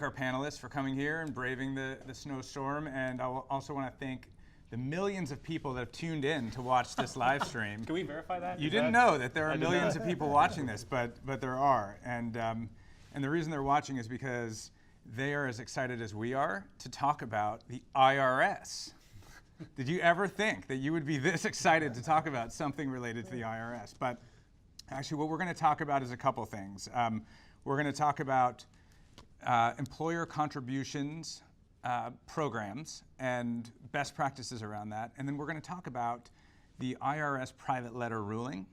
our panelists for coming here and braving the snowstorm. And I also want to thank the millions of people that have tuned in to watch this live stream. Can we verify that? You didn't know that there are millions of people watching this, but there are. And the reason they're watching is because they are as excited as we are to talk about the IRS. Did you ever think that you would be this excited to talk about something related to the IRS? But actually, what we're going to talk about is a couple things. We're going to talk about employer contributions programs and best practices around that. And then we're going to talk about the IRS private letter ruling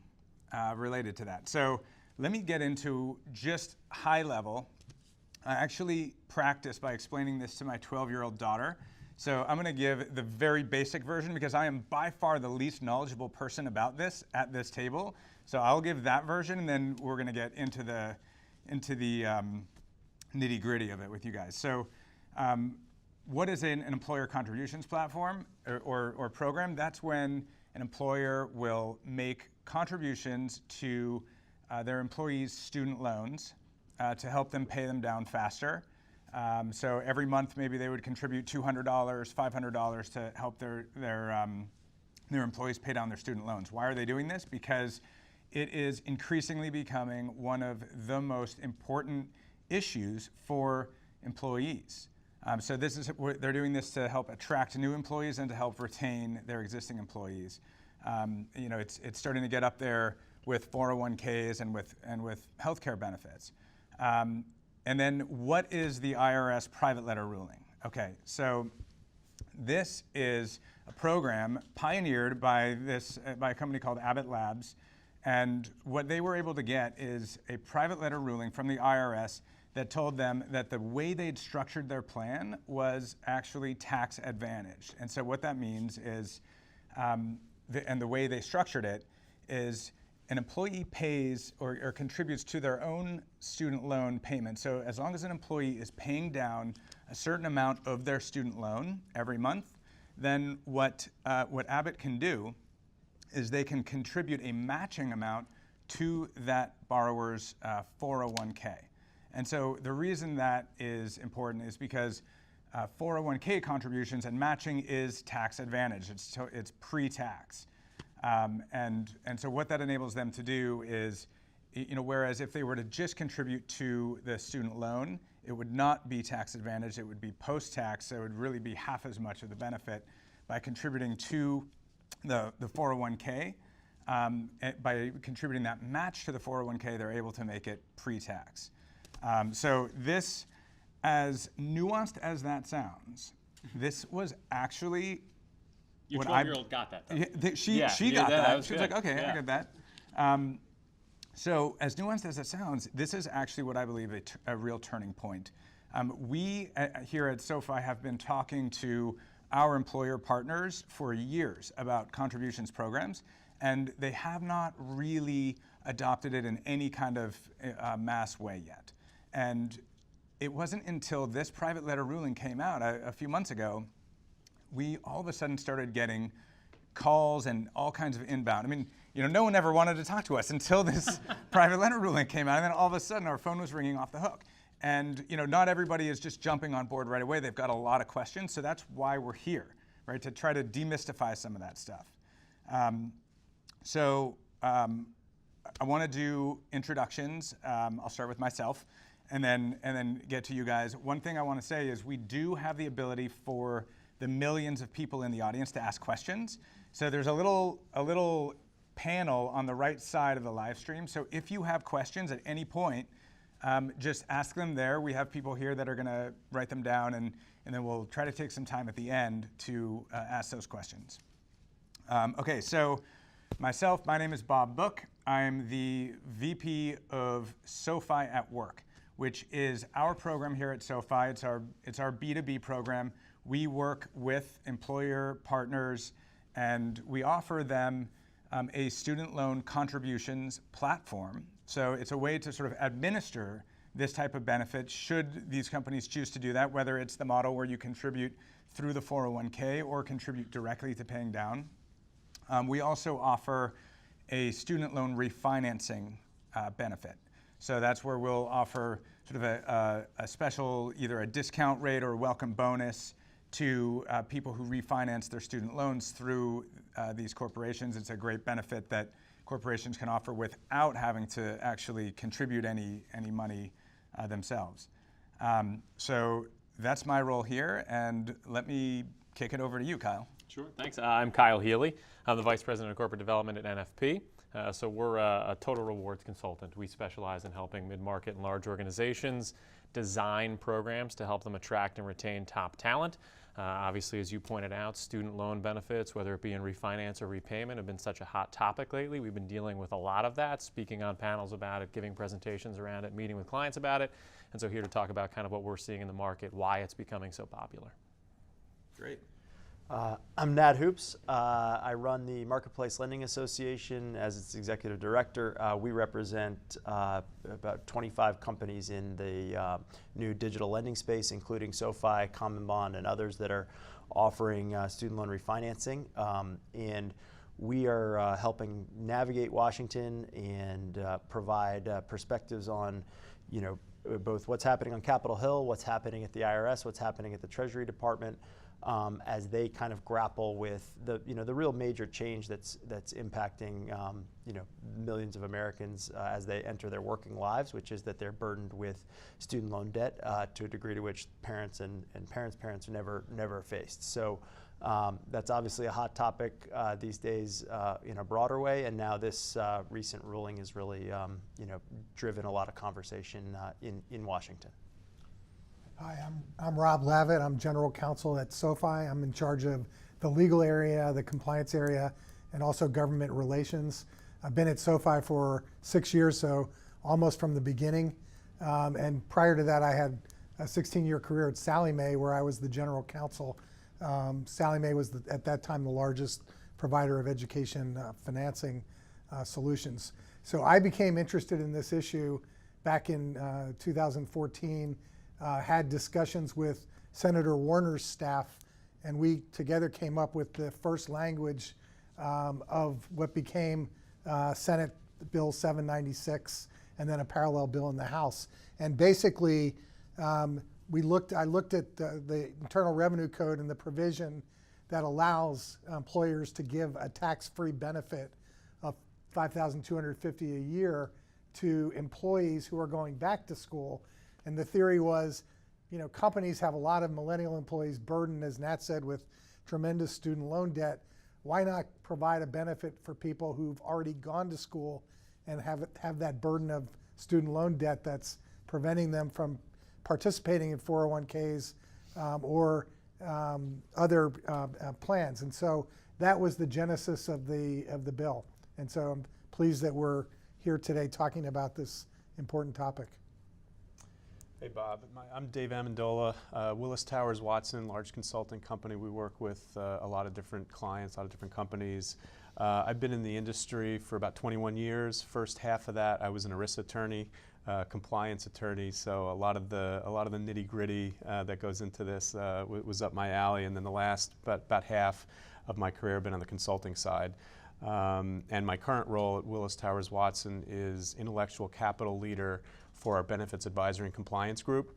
related to that. So let me get into just high level. I actually practiced by explaining this to my 12-year-old daughter. So I'm going to give the very basic version because I am by far the least knowledgeable person about this at this table. So I'll give that version, and then we're going to get into the nitty-gritty of it with you guys. So what is an employer contributions platform or program? That's when an employer will make contributions to their employees' student loans to help them pay them down faster. So every month, maybe they would contribute $200, $500 to help their employees pay down their student loans. Why are they doing this? Because it is increasingly becoming one of the most important issues for employees. So they're doing this to help attract new employees and to help retain their existing employees. It's starting to get up there with 401ks and with healthcare benefits. And then what is the IRS private letter ruling? Okay, so this is a program pioneered by a company called Abbott Labs. And what they were able to get is a private letter ruling from the IRS that told them that the way they'd structured their plan was actually tax advantaged. And so what that means is, the way they structured it is an employee pays or contributes to their own student loan payment. So as long as an employee is paying down a certain amount of their student loan every month, then what Abbott can do is they can contribute a matching amount to that borrower's 401k. And so the reason that is important is because 401k contributions and matching is tax advantage. It's pre-tax. And so what that enables them to do is, whereas if they were to just contribute to the student loan, it would not be tax advantage, it would be post-tax, so it would really be half as much of the benefit by contributing to the 401k. By contributing that match to the 401k, they're able to make it pre-tax. So this, as nuanced as that sounds, this was actually your 12-year-old got that, though. She got that. She was like, okay, yeah. I got that. So as nuanced as it sounds, this is actually what I believe a real turning point. We here at SoFi have been talking to our employer partners for years about contributions programs, and they have not really adopted it in any kind of mass way yet. And it wasn't until this private letter ruling came out a few months ago, we all of a sudden started getting calls and all kinds of inbound. I mean, no one ever wanted to talk to us until this private letter ruling came out, and then all of a sudden our phone was ringing off the hook. And not everybody is just jumping on board right away. They've got a lot of questions, so that's why we're here, right? To try to demystify some of that stuff. I want to do introductions. I'll start with myself, and then get to you guys. One thing I want to say is we do have the ability for the millions of people in the audience to ask questions. So there's a little panel on the right side of the live stream. So if you have questions at any point, just ask them there. We have people here that are going to write them down, and then we'll try to take some time at the end to ask those questions. Okay, so my name is Bob Book. I'm the VP of SoFi at Work, which is our program here at SoFi. It's our B2B program. We work with employer partners, and we offer them a student loan contributions platform. So it's a way to sort of administer this type of benefit should these companies choose to do that, whether it's the model where you contribute through the 401k or contribute directly to paying down. We also offer a student loan refinancing benefit. So that's where we'll offer sort of a special, either a discount rate or a welcome bonus to people who refinance their student loans through these corporations. It's a great benefit that corporations can offer without having to actually contribute any money themselves. So that's my role here, and let me kick it over to you, Kyle. Sure, thanks. I'm Kyle Healy. I'm the Vice President of Corporate Development at NFP. So we're a total rewards consultant. We specialize in helping mid-market and large organizations design programs to help them attract and retain top talent. Obviously, as you pointed out, student loan benefits, whether it be in refinance or repayment, have been such a hot topic lately. We've been dealing with a lot of that, speaking on panels about it, giving presentations around it, meeting with clients about it. And so here to talk about kind of what we're seeing in the market, why it's becoming so popular. Great. I'm Nat Hoops. I run the Marketplace Lending Association as its executive director. We represent about 25 companies in the new digital lending space, including SoFi, Common Bond, and others that are offering student loan refinancing. And we are helping navigate Washington and provide perspectives on, both what's happening on Capitol Hill, what's happening at the IRS, what's happening at the Treasury Department. As they kind of grapple with the real major change that's impacting millions of Americans as they enter their working lives, which is that they're burdened with student loan debt to a degree to which parents and parents are never faced. So that's obviously a hot topic these days in a broader way, and now this recent ruling has really driven a lot of conversation in Washington. Hi, I'm Rob Lavitt. I'm General Counsel at SoFi. I'm in charge of the legal area, the compliance area, and also government relations. I've been at SoFi for 6 years, so almost from the beginning. And prior to that, I had a 16-year career at Sallie Mae, where I was the General Counsel. Sallie Mae was, at that time, the largest provider of education financing solutions. So I became interested in this issue back in 2014. Had discussions with Senator Warner's staff, and we together came up with the first language of what became Senate Bill 796, and then a parallel bill in the House. And basically, I looked at the Internal Revenue Code and the provision that allows employers to give a tax-free benefit of $5,250 a year to employees who are going back to school. And the theory was, companies have a lot of millennial employees burdened, as Nat said, with tremendous student loan debt. Why not provide a benefit for people who've already gone to school and have that burden of student loan debt that's preventing them from participating in 401ks or other plans? And so that was the genesis of the bill. And so I'm pleased that we're here today talking about this important topic. Hey Bob, I'm Dave Amendola, Willis Towers Watson, large consulting company. We work with a lot of different clients, a lot of different companies. I've been in the industry for about 21 years. First half of that, I was an ERISA attorney, compliance attorney. So a lot of the nitty gritty that goes into this was up my alley. And then the last about half of my career have been on the consulting side. And my current role at Willis Towers Watson is intellectual capital leader for our benefits advisory and compliance group.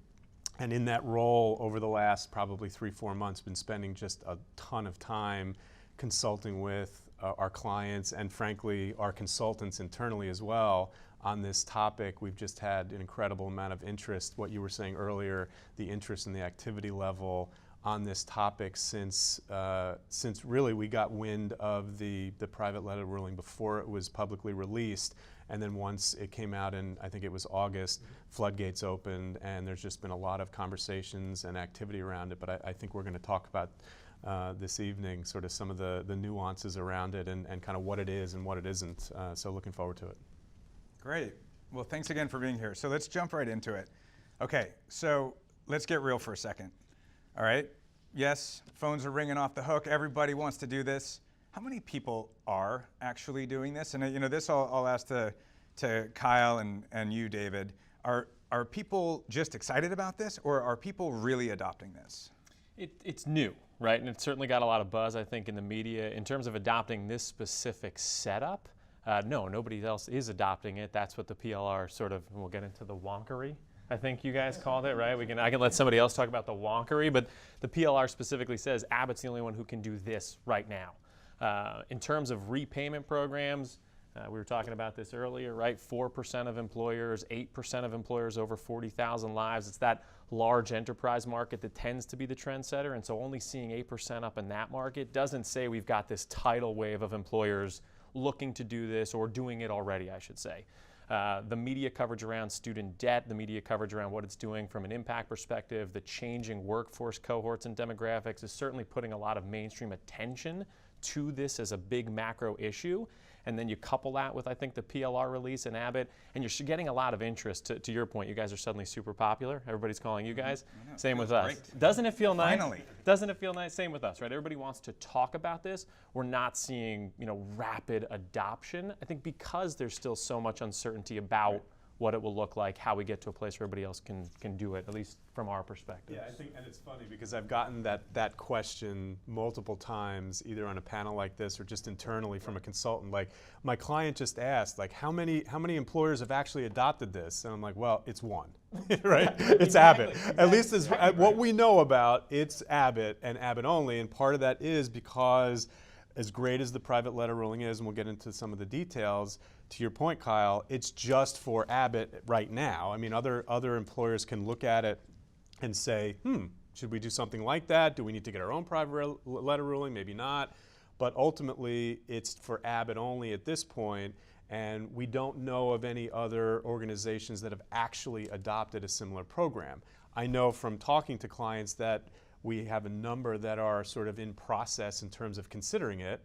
And in that role, over the last probably 3-4 months, been spending just a ton of time consulting with our clients and frankly our consultants internally as well on this topic. We've just had an incredible amount of interest, what you were saying earlier, the interest in the activity level on this topic since really we got wind of the private letter ruling before it was publicly released. And then once it came out in, I think it was August, floodgates opened, and there's just been a lot of conversations and activity around it. But I think we're going to talk about this evening sort of some of the nuances around it and kind of what it is and what it isn't. So looking forward to it. Great. Well, thanks again for being here. So let's jump right into it. Okay, so let's get real for a second. All right? Yes, phones are ringing off the hook. Everybody wants to do this. How many people are actually doing this? And this I'll ask to Kyle and you, David. Are people just excited about this, or are people really adopting this? It's new, right? And it's certainly got a lot of buzz, I think, in the media. In terms of adopting this specific setup, no, nobody else is adopting it. That's what the PLR sort of, we'll get into the wonkery, I think you guys called it, right? I can let somebody else talk about the wonkery, but the PLR specifically says Abbott's the only one who can do this right now. In terms of repayment programs, we were talking about this earlier, right? 4% of employers, 8% of employers over 40,000 lives. It's that large enterprise market that tends to be the trendsetter, and so only seeing 8% up in that market doesn't say we've got this tidal wave of employers looking to do this or doing it already, I should say. The media coverage around student debt, the media coverage around what it's doing from an impact perspective, the changing workforce cohorts and demographics is certainly putting a lot of mainstream attention to this as a big macro issue. And then you couple that with, I think, the PLR release in Abbott, and you're getting a lot of interest. To your point, you guys are suddenly super popular. Everybody's calling you guys. Same with us. Great. Doesn't it feel nice? Finally. Doesn't it feel nice? Same with us, right? Everybody wants to talk about this. We're not seeing, rapid adoption. I think because there's still so much uncertainty about what it will look like, how we get to a place where everybody else can do it, at least from our perspective. Yeah, I think, and it's funny because I've gotten that question multiple times, either on a panel like this or just internally from a consultant. Like, my client just asked, like, how many employers have actually adopted this? And I'm like, well, it's one, right? It's Abbott. At least as what we know about, it's Abbott and Abbott only. And part of that is because, as great as the private letter ruling is, and we'll get into some of the details, to your point, Kyle, it's just for Abbott right now. I mean, other employers can look at it and say, should we do something like that? Do we need to get our own private letter ruling? Maybe not. But ultimately, it's for Abbott only at this point, and we don't know of any other organizations that have actually adopted a similar program. I know from talking to clients that we have a number that are sort of in process in terms of considering it.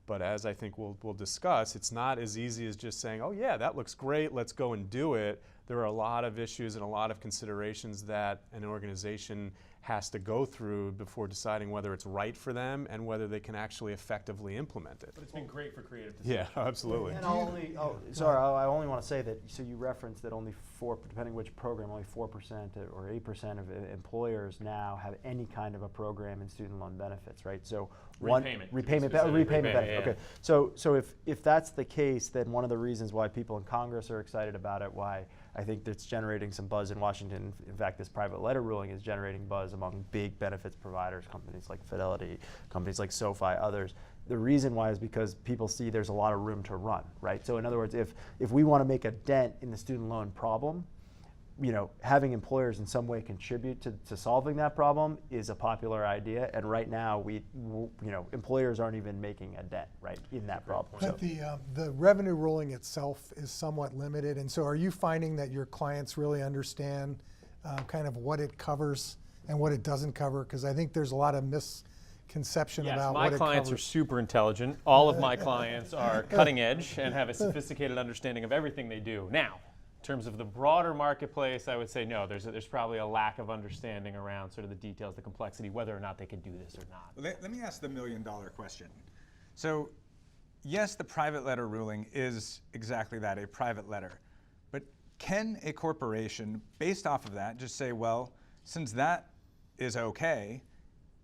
But as I think we'll discuss, it's not as easy as just saying, oh yeah, that looks great, let's go and do it. There are a lot of issues and a lot of considerations that an organization has to go through before deciding whether it's right for them and whether they can actually effectively implement it. But it's been great for creative decisions. Yeah, absolutely. And I only want to say that, so you referenced that only depending which program, only 4% or 8% of employers now have any kind of a program in student loan benefits, right? So repayment benefit. Yeah. Okay. So if that's the case, then one of the reasons why people in Congress are excited about it, why I think that's generating some buzz in Washington. In fact, this private letter ruling is generating buzz among big benefits providers, companies like Fidelity, companies like SoFi, others. The reason why is because people see there's a lot of room to run, right? So in other words, if we want to make a dent in the student loan problem, having employers in some way contribute to solving that problem is a popular idea. And right now, employers aren't even making a dent, right, in that problem. But the revenue ruling itself is somewhat limited, and so are you finding that your clients really understand kind of what it covers and what it doesn't cover? Because I think there's a lot of misconception about what it covers. My clients are super intelligent. All of my clients are cutting edge and have a sophisticated understanding of everything they do. Now, in terms of the broader marketplace, I would say no, there's probably a lack of understanding around sort of the details, the complexity, whether or not they can do this or not. Let me ask the million-dollar question. So, yes, the private letter ruling is exactly that, a private letter. But can a corporation, based off of that, just say, well, since that is okay,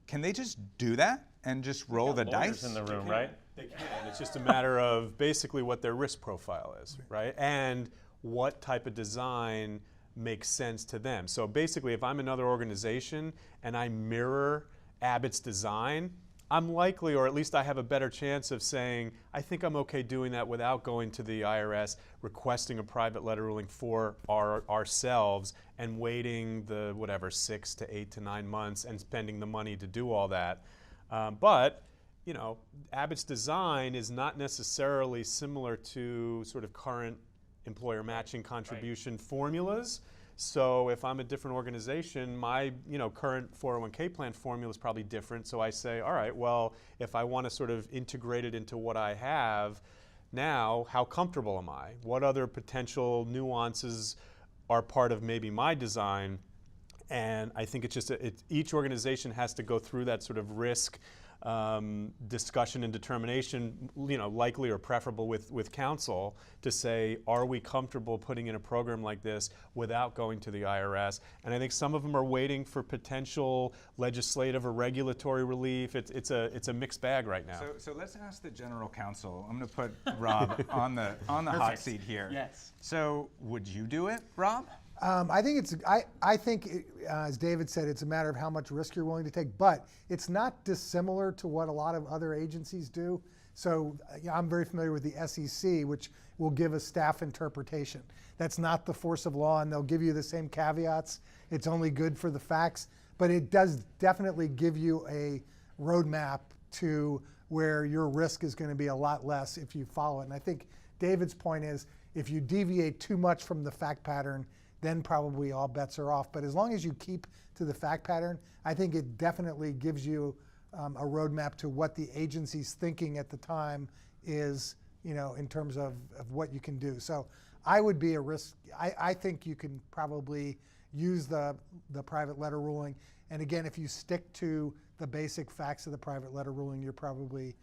can they just do that and just roll the dice? In the room, right? They can. It's just a matter of basically what their risk profile is, right? And what type of design makes sense to them. So basically, if I'm another organization and I mirror Abbott's design, I'm likely, or at least I have a better chance of saying, I think I'm okay doing that without going to the IRS, requesting a private letter ruling for ourselves and waiting the 6 to 8 to 9 months and spending the money to do all that. But Abbott's design is not necessarily similar to sort of current employer matching contribution formulas. So if I'm a different organization, my current 401k plan formula is probably different. So I say, all right, well, if I want to sort of integrate it into what I have now, how comfortable am I? What other potential nuances are part of maybe my design? And I think it's just each organization has to go through that sort of risk discussion and determination, likely or preferable with counsel to say, are we comfortable putting in a program like this without going to the IRS? And I think some of them are waiting for potential legislative or regulatory relief. It's a mixed bag right now. So let's ask the general counsel. I'm going to put Rob on the hot seat here. Yes. So would you do it, Rob? I think as David said, it's a matter of how much risk you're willing to take, but it's not dissimilar to what a lot of other agencies do. So I'm very familiar with the SEC, which will give a staff interpretation. That's not the force of law, and they'll give you the same caveats. It's only good for the facts, but it does definitely give you a roadmap to where your risk is going to be a lot less if you follow it. And I think David's point is, if you deviate too much from the fact pattern, then probably all bets are off. But as long as you keep to the fact pattern, I think it definitely gives you a roadmap to what the agency's thinking at the time is, in terms of what you can do. So I would be a risk. I think you can probably use the private letter ruling. And again, if you stick to the basic facts of the private letter ruling, you're probably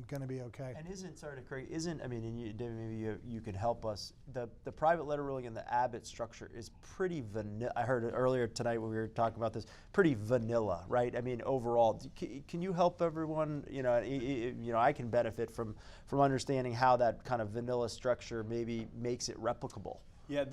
going to be okay. And David, maybe you could help us. The private letter ruling and the Abbott structure is pretty vanilla. I heard it earlier tonight when we were talking about this. Pretty vanilla, right? I mean, overall, can you help everyone? I can benefit from understanding how that kind of vanilla structure maybe makes it replicable. Yeah,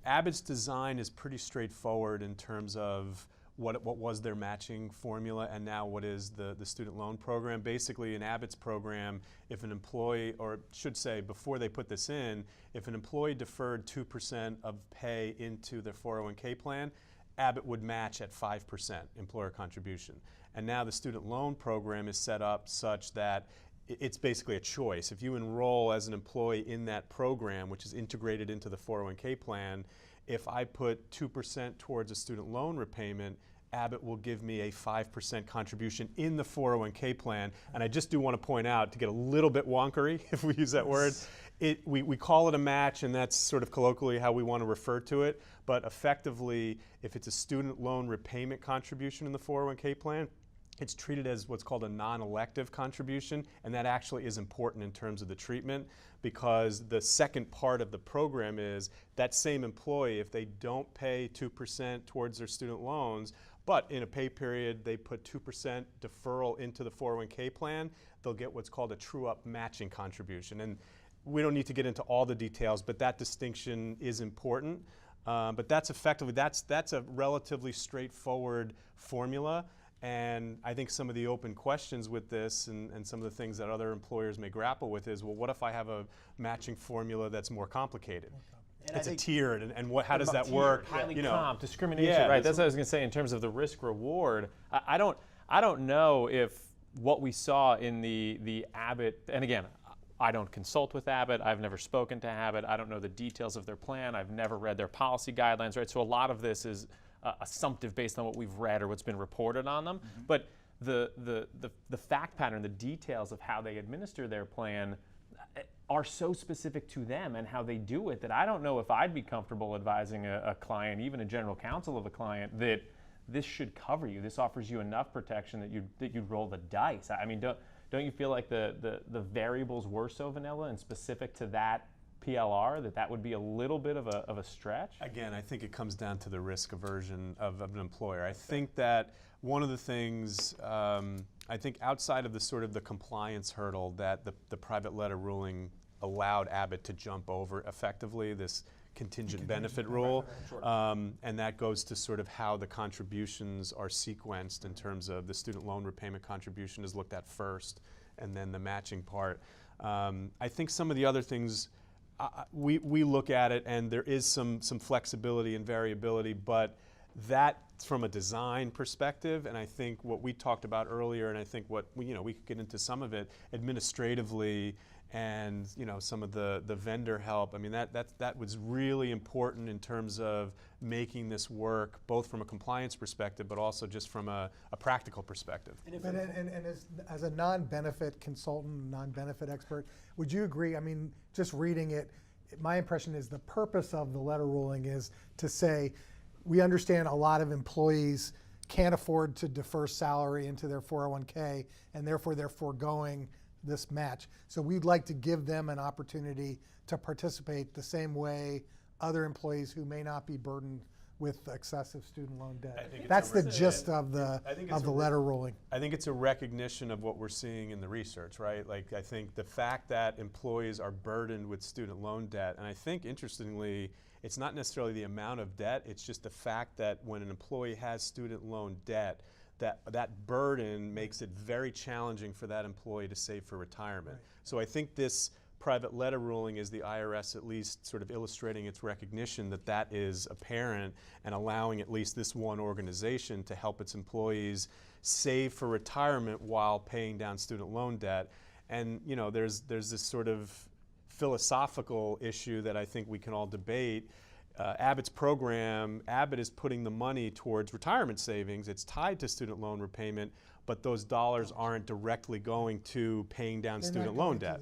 Abbott's design is pretty straightforward in terms of what was their matching formula and now what is the student loan program. Basically, in Abbott's program, if an employee, or should say before they put this in, if an employee deferred 2% of pay into their 401k plan, Abbott would match at 5% employer contribution. And now the student loan program is set up such that it's basically a choice. If you enroll as an employee in that program, which is integrated into the 401k plan, if I put 2% towards a student loan repayment, Abbott will give me a 5% contribution in the 401k plan. And I just do want to point out, to get a little bit wonkery, if we use that word, we call it a match, and that's sort of colloquially how we want to refer to it. But effectively, if it's a student loan repayment contribution in the 401k plan, it's treated as what's called a non-elective contribution, and that actually is important in terms of the treatment, because the second part of the program is that same employee, if they don't pay 2% towards their student loans, but in a pay period they put 2% deferral into the 401k plan, they'll get what's called a true-up matching contribution. And we don't need to get into all the details, but that distinction is important. But that's effectively, that's a relatively straightforward formula. And I think some of the open questions with this and some of the things that other employers may grapple with is, well, what if I have a matching formula that's more complicated? And it's a tiered, and how does that work? Highly comp, discrimination, right? That's what I was going to say in terms of the risk reward. I don't know if what we saw in the Abbott, and again, I don't consult with Abbott. I've never spoken to Abbott. I don't know the details of their plan. I've never read their policy guidelines, right? So a lot of this is assumptive based on what we've read or what's been reported on them. Mm-hmm. But the fact pattern, the details of how they administer their plan are so specific to them and how they do it that I don't know if I'd be comfortable advising a client, even a general counsel of a client, that this should cover you. This offers you enough protection that you'd roll the dice. I mean, don't you feel like the variables were so vanilla and specific to that PLR that would be a little bit of a stretch? Again, I think it comes down to the risk aversion of an employer. I think that one of the things, I think outside of the sort of the compliance hurdle that the private letter ruling allowed Abbott to jump over effectively, this contingent benefit rule, and that goes to sort of how the contributions are sequenced in terms of the student loan repayment contribution is looked at first and then the matching part. I think some of the other things, we look at it and there is some flexibility and variability, but that from a design perspective, and I think what we talked about earlier, and I think what we could get into some of it administratively, and some of the vendor help. I mean that was really important in terms of making this work, both from a compliance perspective, but also just from a practical perspective. And as a non-benefit consultant, non-benefit expert, would you agree? I mean, just reading it, my impression is the purpose of the letter ruling is to say, we understand a lot of employees can't afford to defer salary into their 401k, and therefore they're foregoing this match. So we'd like to give them an opportunity to participate the same way other employees who may not be burdened with excessive student loan debt. That's the gist of the letter ruling. I think it's a recognition of what we're seeing in the research, right? Like, I think the fact that employees are burdened with student loan debt, and I think interestingly, it's not necessarily the amount of debt, it's just the fact that when an employee has student loan debt, that burden makes it very challenging for that employee to save for retirement. Right. So I think this private letter ruling is the IRS at least sort of illustrating its recognition that that is apparent, and allowing at least this one organization to help its employees save for retirement while paying down student loan debt. And you know, there's this sort of philosophical issue that I think we can all debate. Abbott's program, Abbott is putting the money towards retirement savings. It's tied to student loan repayment, but those dollars aren't directly going to paying down student loan debt.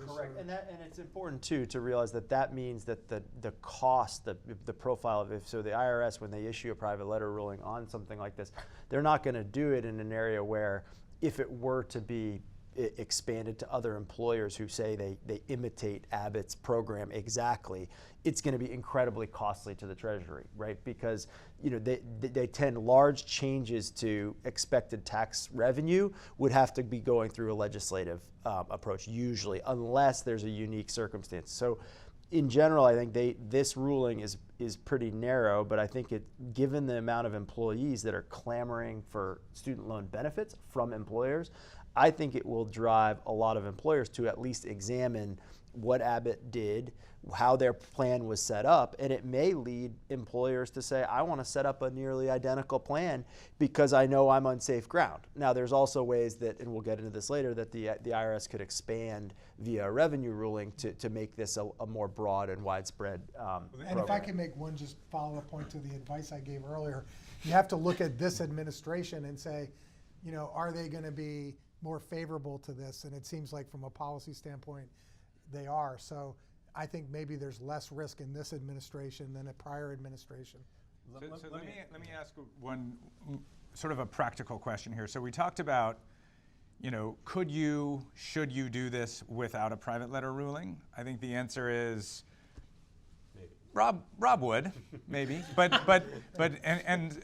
Correct, and it's important too to realize that means that the cost, the profile of so the IRS, when they issue a private letter ruling on something like this, they're not going to do it in an area where, if it were to be expanded to other employers who say they imitate Abbott's program exactly, it's going to be incredibly costly to the Treasury, right? Because you know they tend, large changes to expected tax revenue would have to be going through a legislative approach usually, unless there's a unique circumstance. So in general, I think this ruling is pretty narrow, but I think given the amount of employees that are clamoring for student loan benefits from employers, I think it will drive a lot of employers to at least examine what Abbott did, how their plan was set up, and it may lead employers to say, I want to set up a nearly identical plan because I know I'm on safe ground. Now, there's also ways that, and we'll get into this later, that the IRS could expand via a revenue ruling to make this a more broad and widespread And if I can make one just follow-up point to the advice I gave earlier, you have to look at this administration and say, you know, are they going to be more favorable to this? And it seems like from a policy standpoint, they are. So I think maybe there's less risk in this administration than a prior administration. So let me ask one sort of a practical question here. So we talked about, you know, should you do this without a private letter ruling? I think the answer is maybe. Rob would, maybe, but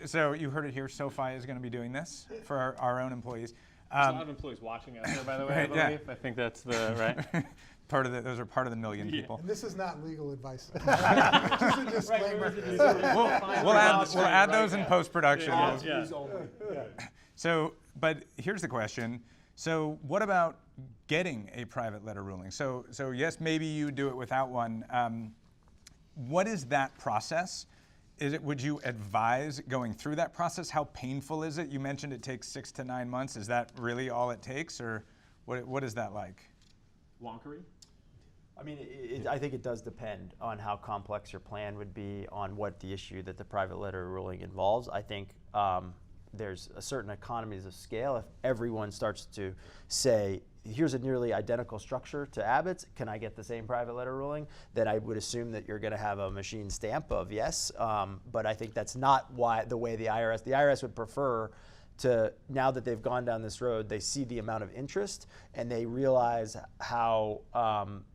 so you heard it here. SoFi is going to be doing this for our own employees. There's a lot of employees watching out there, by the way, right, I believe. Yeah. I think that's the, right? Those are part of the million people. And this is not legal advice. Just a disclaimer. We'll add those in post-production. Yeah. So, but here's the question. So what about getting a private letter ruling? So yes, maybe you do it without one. What is that process? Would you advise going through that process? How painful is it? You mentioned it takes 6 to 9 months. Is that really all it takes, or what is that like? Wonkery? I mean, I think it does depend on how complex your plan would be, on what the issue that the private letter ruling involves. I think there's a certain economies of scale. If everyone starts to say, here's a nearly identical structure to Abbott's, can I get the same private letter ruling? Then I would assume that you're going to have a machine stamp of yes. But I think that's not the way the IRS would prefer to, now that they've gone down this road, they see the amount of interest and they realize how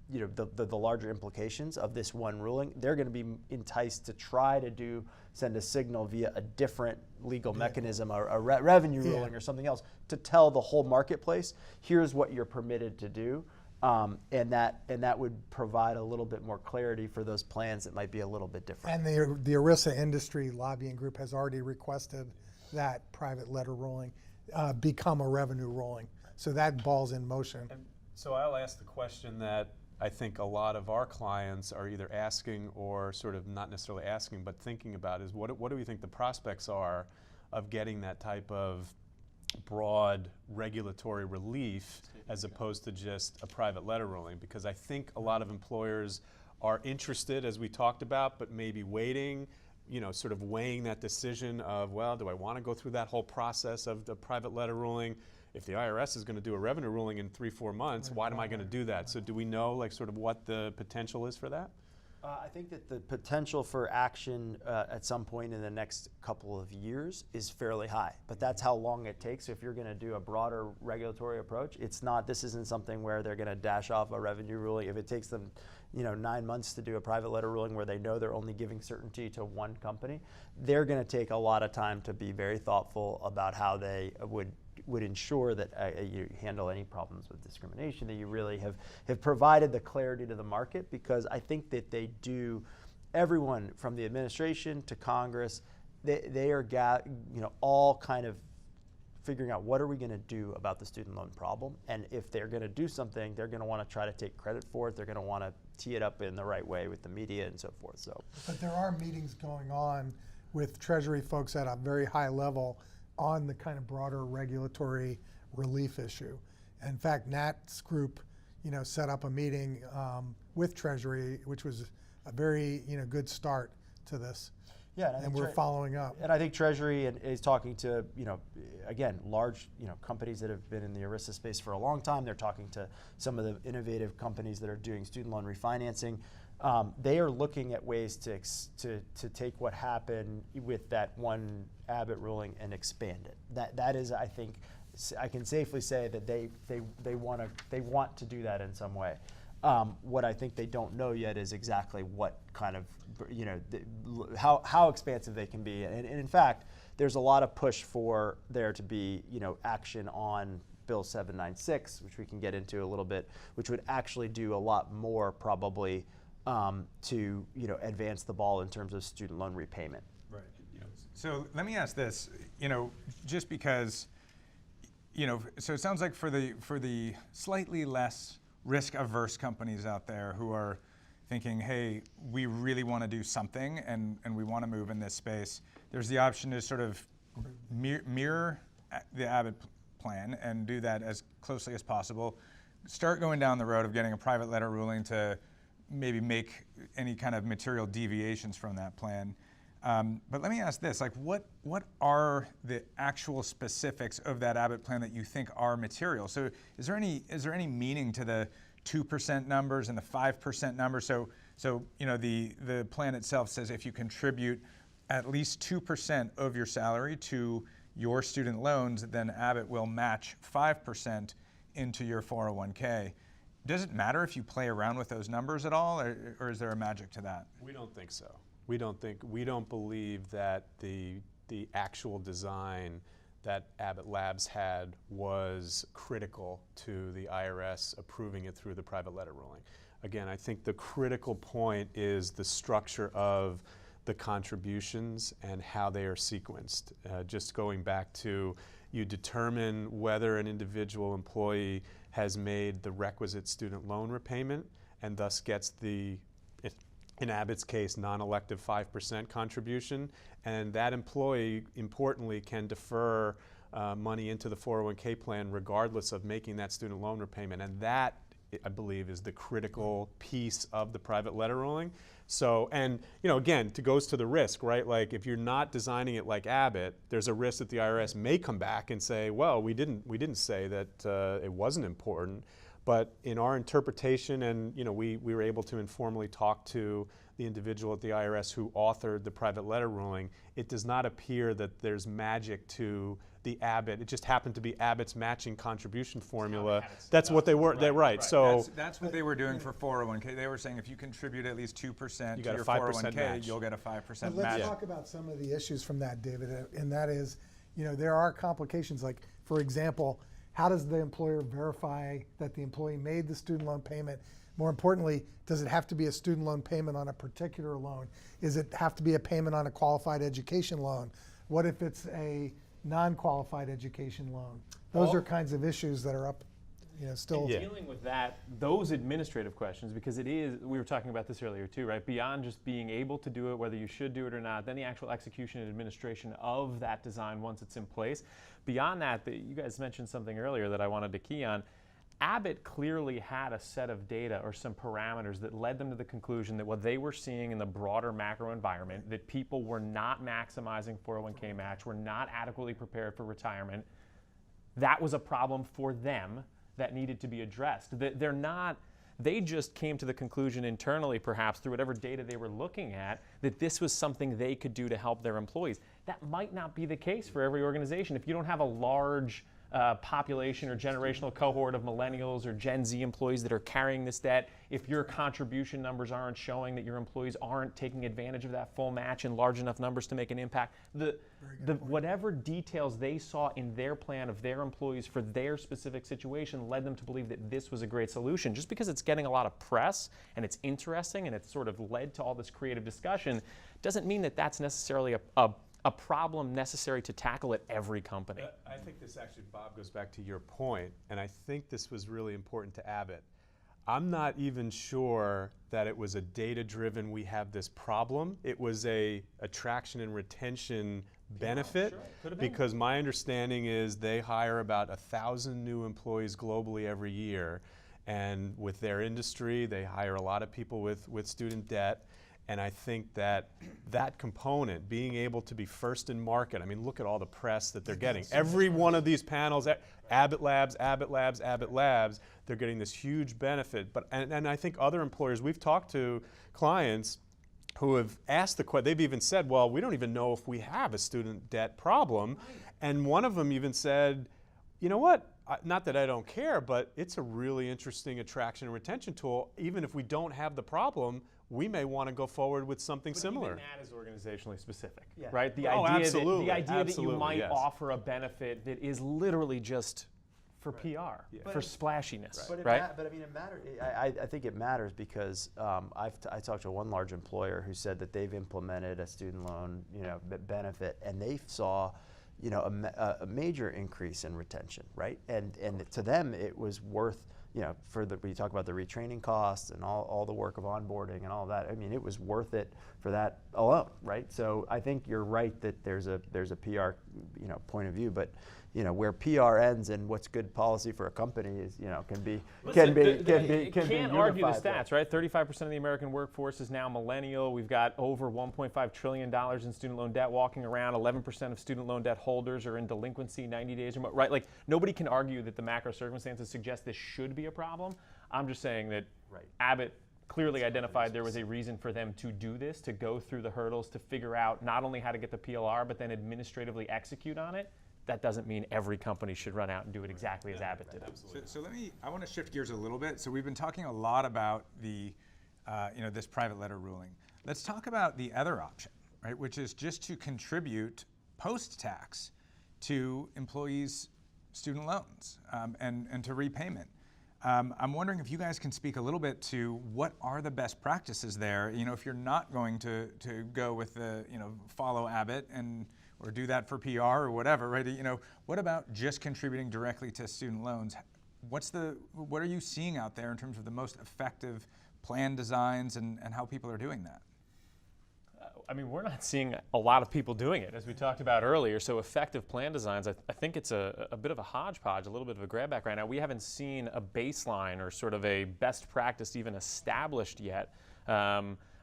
the larger implications of this one ruling. They're going to be enticed to try to send a signal via a different legal mechanism, a revenue ruling or something else, to tell the whole marketplace, here's what you're permitted to do. And that would provide a little bit more clarity for those plans that might be a little bit different. And the ERISA industry lobbying group has already requested that private letter ruling become a revenue ruling. So that ball's in motion. And so I'll ask the question that I think a lot of our clients are either asking or sort of not necessarily asking but thinking about is what do we think the prospects are of getting that type of broad regulatory relief as opposed to just a private letter ruling? Because I think a lot of employers are interested, as we talked about, but maybe waiting, sort of weighing that decision of, well, do I want to go through that whole process of the private letter ruling? If the IRS is going to do a revenue ruling in 3-4 months, why am I going to do that? So do we know sort of what the potential is for that? I think that the potential for action at some point in the next couple of years is fairly high, but that's how long it takes. So if you're going to do a broader regulatory approach, this isn't something where they're going to dash off a revenue ruling. If it takes them 9 months to do a private letter ruling where they know they're only giving certainty to one company, they're going to take a lot of time to be very thoughtful about how they would ensure that you handle any problems with discrimination, that you really have provided the clarity to the market, because I think that they do, everyone from the administration to Congress, they are all kind of figuring out what are we going to do about the student loan problem, and if they're going to do something, they're going to want to try to take credit for it. They're going to want to tee it up in the right way with the media and so forth. So, but there are meetings going on with Treasury folks at a very high level on the kind of broader regulatory relief issue. In fact, Nat's group, set up a meeting with Treasury, which was a very, good start to this. Yeah, and we're following up. And I think Treasury is talking to, again, large, companies that have been in the ERISA space for a long time. They're talking to some of the innovative companies that are doing student loan refinancing. They are looking at ways to take what happened with that one Abbott ruling and expand it. That is, I think, I can safely say that they want to do that in some way. What I think they don't know yet is exactly what kind of, how expansive they can be. And in fact, there's a lot of push for there to be, action on Bill 796, which we can get into a little bit, which would actually do a lot more probably to advance the ball in terms of student loan repayment. Right. So let me ask this, just because, so it sounds like for the slightly less risk-averse companies out there who are thinking, hey, we really want to do something and we want to move in this space, there's the option to sort of mirror the Abbott plan and do that as closely as possible. Start going down the road of getting a private letter ruling to maybe make any kind of material deviations from that plan. But let me ask this, what are the actual specifics of that Abbott plan that you think are material? So is there any meaning to the 2% numbers and the 5% numbers? So the plan itself says if you contribute at least 2% of your salary to your student loans, then Abbott will match 5% into your 401k. Does it matter if you play around with those numbers at all, or is there a magic to that? We don't think so. We don't believe that the actual design that Abbott Labs had was critical to the IRS approving it through the private letter ruling. Again, I think the critical point is the structure of the contributions and how they are sequenced. Just going back to, you determine whether an individual employee has made the requisite student loan repayment and thus gets the, in Abbott's case, non-elective 5% contribution, and that employee, importantly, can defer money into the 401k plan regardless of making that student loan repayment, and that, I believe, is the critical piece of the private letter ruling. So, and again, it goes to the risk, right? Like if you're not designing it like Abbott, there's a risk that the IRS may come back and say, well, we didn't say that it wasn't important. But in our interpretation, and we were able to informally talk to the individual at the IRS who authored the private letter ruling, it does not appear that there's magic to the Abbott. It just happened to be Abbott's matching contribution formula. That's what they were. They're right. So that's what they were doing for 401k. They were saying if you contribute at least 2% to got your a 5% 401k, match. you'll get a 5% match. Let's talk about some of the issues from that, David, and that is, there are complications. Like, for example, how does the employer verify that the employee made the student loan payment? More importantly, does it have to be a student loan payment on a particular loan? Does it have to be a payment on a qualified education loan? What if it's a non-qualified education loan? Those are kinds of issues that are up, still. Yeah. Dealing with those administrative questions, because it is, we were talking about this earlier too, right? Beyond just being able to do it, whether you should do it or not, then the actual execution and administration of that design once it's in place. Beyond that, you guys mentioned something earlier that I wanted to key on. Abbott clearly had a set of data or some parameters that led them to the conclusion that what they were seeing in the broader macro environment, that people were not maximizing 401k match, were not adequately prepared for retirement, that was a problem for them that needed to be addressed. They're not They just came to the conclusion internally, perhaps through whatever data they were looking at, that this was something they could do to help their employees. That might not be the case for every organization. If you don't have a large population or generational cohort of millennials or Gen Z employees that are carrying this debt, if your contribution numbers aren't showing that your employees aren't taking advantage of that full match in large enough numbers to make an impact, whatever details they saw in their plan of their employees for their specific situation led them to believe that this was a great solution. Just because it's getting a lot of press and it's interesting and it's sort of led to all this creative discussion doesn't mean that that's necessarily a problem necessary to tackle at every company. I think this actually, Bob, goes back to your point, and I think this was really important to Abbott. I'm not even sure that it was a data-driven, we have this problem. It was a attraction and retention benefit, because my understanding is they hire about 1,000 new employees globally every year, and with their industry, they hire a lot of people with student debt. And I think that component, being able to be first in market, I mean, look at all the press that they're getting. Every one of these panels, Abbott Labs, Abbott Labs, Abbott Labs, they're getting this huge benefit. And I think other employers, we've talked to clients who have asked the question, they've even said, well, we don't even know if we have a student debt problem. And one of them even said, you know what? Not that I don't care, but it's a really interesting attraction and retention tool. Even if we don't have the problem, we may want to go forward with something similar. Even that is organizationally specific, right? The absolutely. idea that you might offer a benefit that is literally just for PR, for splashiness, right? But I mean, it matters. I think it matters because I talked to one large employer who said that they've implemented a student loan, benefit, and they saw, a major increase in retention, right? And to them, it was worth. When you talk about the retraining costs and all the work of onboarding and all that, I mean, it was worth it for that alone, right? So I think you're right that there's a PR, point of view, but where PR ends and what's good policy for a company is, can be can't argue the stats, right? 35% of the American workforce is now millennial. We've got over $1.5 trillion in student loan debt walking around. 11% of student loan debt holders are in delinquency 90 days or more, right? Like, nobody can argue that the macro circumstances suggest this should be a problem. I'm just saying that Abbott clearly identified there was a reason for them to do this, to go through the hurdles, to figure out not only how to get the PLR, but then administratively execute on it. That doesn't mean every company should run out and do it exactly as Abbott did. So I want to shift gears a little bit. So we've been talking a lot about the, this private letter ruling. Let's talk about the other option, right? Which is just to contribute post-tax to employees' student loans and to repayment. I'm wondering if you guys can speak a little bit to what are the best practices there. If you're not going to go with the, follow Abbott or do that for PR or whatever, right? What about just contributing directly to student loans? What are you seeing out there in terms of the most effective plan designs and how people are doing that? I mean, we're not seeing a lot of people doing it, as we talked about earlier. So effective plan designs, I think it's a bit of a hodgepodge, a little bit of a grab bag right now. We haven't seen a baseline or sort of a best practice even established yet.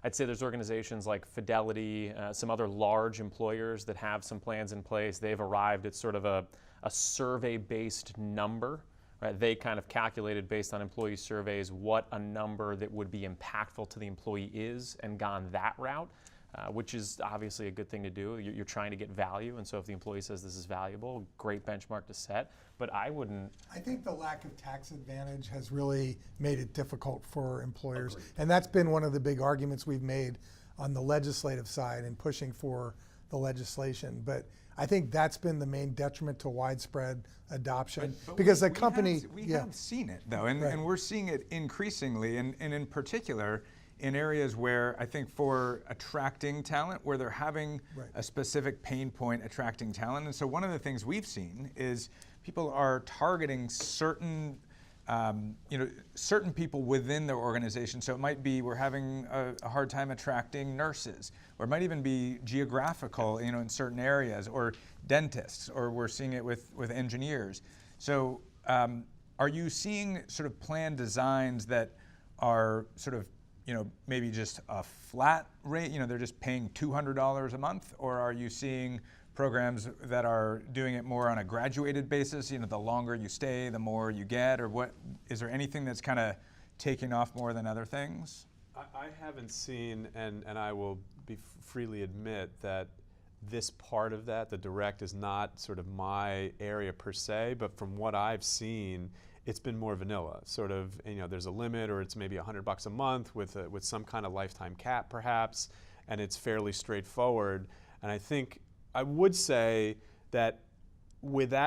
I'd say there's organizations like Fidelity, some other large employers that have some plans in place. They've arrived at sort of a survey-based number. Right? They kind of calculated based on employee surveys what a number that would be impactful to the employee is and gone that route. Which is obviously a good thing to do. You're trying to get value, and so if the employee says this is valuable, great benchmark to set, but I wouldn't. I think the lack of tax advantage has really made it difficult for employers. Agreed. And that's been one of the big arguments we've made on the legislative side and pushing for the legislation. But I think that's been the main detriment to widespread adoption. But because the company. We have seen it, though, and we're seeing it increasingly, and in particular, in areas where I think for attracting talent, where they're having a specific pain point attracting talent. And so one of the things we've seen is people are targeting certain, certain people within their organization. So it might be we're having a hard time attracting nurses, or it might even be geographical, in certain areas, or dentists, or we're seeing it with engineers. So are you seeing sort of plan designs that are sort of maybe just a flat rate, they're just paying $200 a month? Or are you seeing programs that are doing it more on a graduated basis? The longer you stay, the more you get? Or what, is there anything that's kind of taking off more than other things? I haven't seen, and I will freely admit that this part of that, the direct, is not sort of my area per se, but from what I've seen, it's been more vanilla. Sort of, there's a limit, or it's maybe $100 a month with some kind of lifetime cap, perhaps, and it's fairly straightforward. And I think I would say that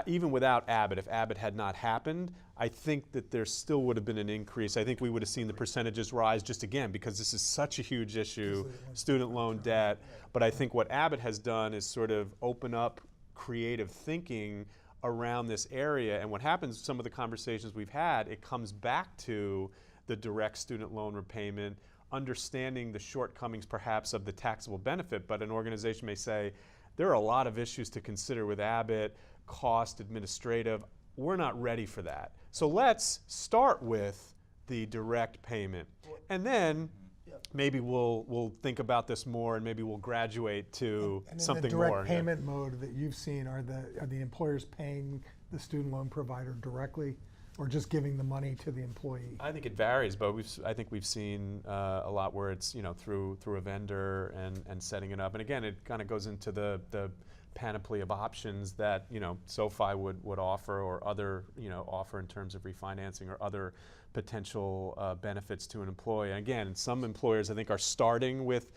even without Abbott, if Abbott had not happened, I think that there still would have been an increase. I think we would have seen the percentages rise just again because this is such a huge issue, student loan debt. But I think what Abbott has done is sort of open up creative thinking around this area. And what happens, some of the conversations we've had, it comes back to the direct student loan repayment, understanding the shortcomings perhaps of the taxable benefit. But an organization may say, there are a lot of issues to consider with Abbott, cost, administrative. We're not ready for that. So let's start with the direct payment. And then maybe we'll think about this more, and maybe we'll graduate to something more. more. In the direct payment mode that you've seen, are the employers paying the student loan provider directly, or just giving the money to the employee? I think it varies, but I think we've seen a lot where it's through a vendor and setting it up. And again, it kind of goes into the panoply of options that SoFi would offer, or other offer in terms of refinancing or other potential benefits to an employee. And again, some employers I think are starting with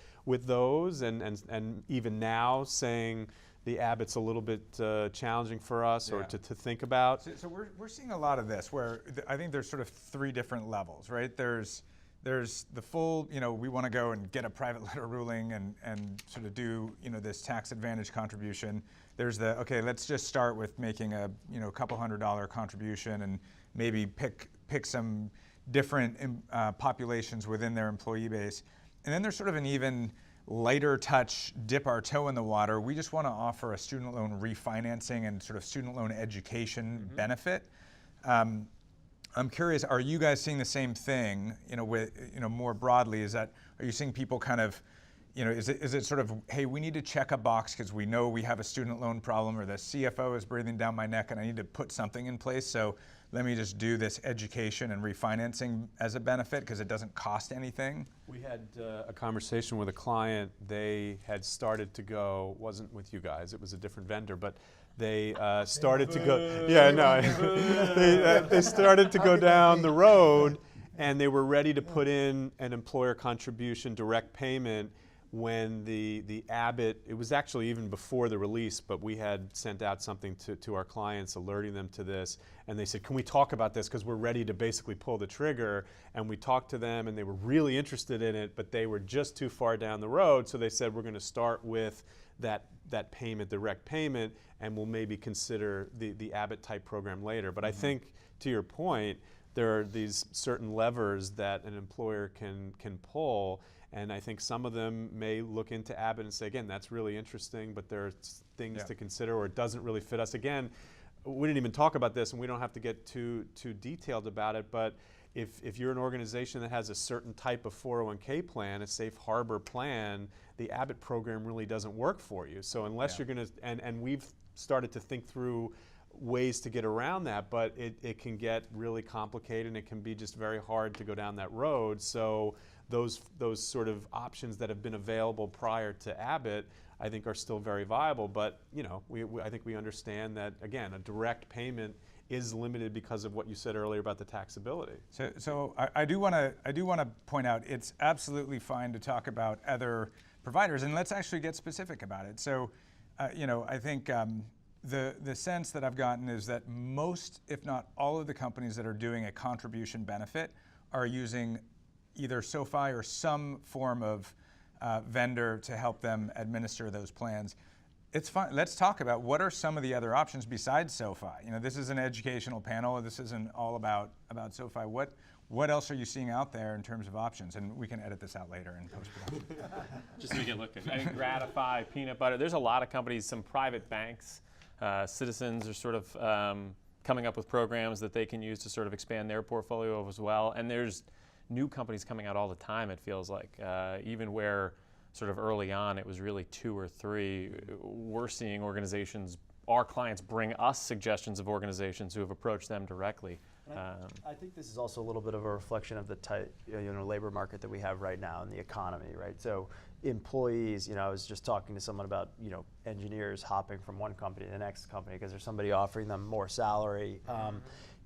those, and even now saying the Abbott's a little bit challenging for us, or to think about. So we're seeing a lot of this where I think there's sort of three different levels, right? There's the full, we want to go and get a private letter ruling and sort of do, this tax advantage contribution. There's the, okay, let's just start with making a, couple $100 contribution and maybe pick some different populations within their employee base. And then there's sort of an even lighter touch, dip our toe in the water. We just want to offer a student loan refinancing and sort of student loan education benefit. I'm curious, are you guys seeing the same thing, more broadly? Are you seeing people kind of, is it sort of, hey, we need to check a box because we know we have a student loan problem, or the CFO is breathing down my neck and I need to put something in place, so let me just do this education and refinancing as a benefit because it doesn't cost anything? We had a conversation with a client. They had started to go, wasn't with you guys, it was a different vendor, but they started to go, they started to go down the road, and they were ready to put in an employer contribution direct payment when the Abbott, it was actually even before the release, but we had sent out something to our clients alerting them to this, and they said, can we talk about this because we're ready to basically pull the trigger. And we talked to them, and they were really interested in it, but they were just too far down the road, so they said, we're going to start with that payment, direct payment, and we'll maybe consider the Abbott type program later. But I think, to your point, there are these certain levers that an employer can pull, and I think some of them may look into Abbott and say, again, that's really interesting, but there are things to consider, or it doesn't really fit us. Again, we didn't even talk about this, and we don't have to get too detailed about it, but if you're an organization that has a certain type of 401k plan, a safe harbor plan, the Abbott program really doesn't work for you. So unless you're going to, and we've started to think through ways to get around that, but it can get really complicated, and it can be just very hard to go down that road. So those sort of options that have been available prior to Abbott, I think, are still very viable. But I think we understand that, again, a direct payment is limited because of what you said earlier about the taxability. So I do want to point out, it's absolutely fine to talk about other providers, and let's actually get specific about it. So, I think the sense that I've gotten is that most, if not all, of the companies that are doing a contribution benefit are using either SoFi or some form of vendor to help them administer those plans. It's fun. Let's talk about what are some of the other options besides SoFi. This is an educational panel. This isn't all about SoFi. What else are you seeing out there in terms of options? And we can edit this out later in post-production. Just so we can look at it. I think Gratify, Peanut Butter. There's a lot of companies, some private banks. Citizens are sort of coming up with programs that they can use to sort of expand their portfolio as well. And there's new companies coming out all the time, it feels like. Even where sort of early on it was really 2 or 3, we're seeing organizations, our clients bring us suggestions of organizations who have approached them directly I think this is also a little bit of a reflection of the tight, labor market that we have right now in the economy, right? So employees, I was just talking to someone about, engineers hopping from one company to the next company because there's somebody offering them more salary.